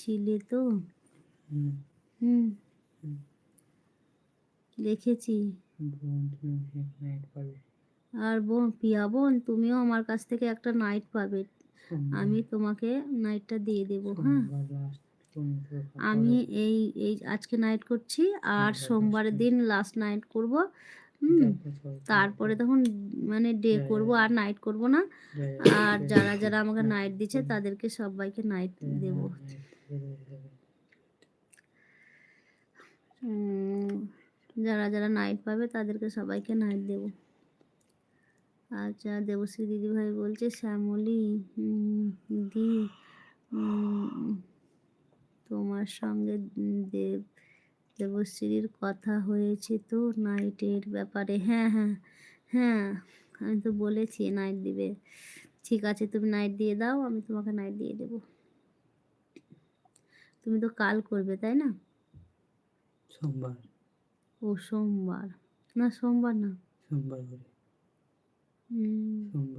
লিখেছিলে তো? হুম হুম, হুম। লিখেছি। বোন তুমি এক নাইট পাবে আর বোন, পিয়া বোন, তুমিও আমার কাছ থেকে একটা নাইট পাবে। সোমবার। আমি তোমাকে নাইটটা দিয়ে দেবো, হ্যাঁ। সোমবার লাস্ট পর্যন্ত থাকা আমি যাবে। এই এই আজকে নাইট করছি, আর সোমবার সোমবারের 10টায় দিন লাস্ট নাইট করব। হুম, দেখা ছয় তারপরে তখন মানে ডে জয় করব, আর নাইট করব না। জয় আর জয় যারা যারা আমাকে নাইট নাইট দিচ্ছে তাদেরকে সবাইকে নাইট দেব। যারা যারা নাইট পাবে তাদেরকে সবাইকে নাইট দেব। আচ্ছা, দেবশ্রী দিদিভাই বলছে শ্যামলী দি, উম, তোমার সঙ্গে দেবশ্রীর কথা হয়েছে তো নাইটের ব্যাপারে? হ্যাঁ হ্যাঁ হ্যাঁ, আমি তো বলেছি নাইট দিবে। ঠিক আছে, তুমি নাইট দিয়ে দাও, আমি তোমাকে নাইট দিয়ে দেবো। তুমি তো কাল করবে, তাই না? সোমবার। ও সোমবার, না সোমবার না। সোমবার করে হুম। সোমবার।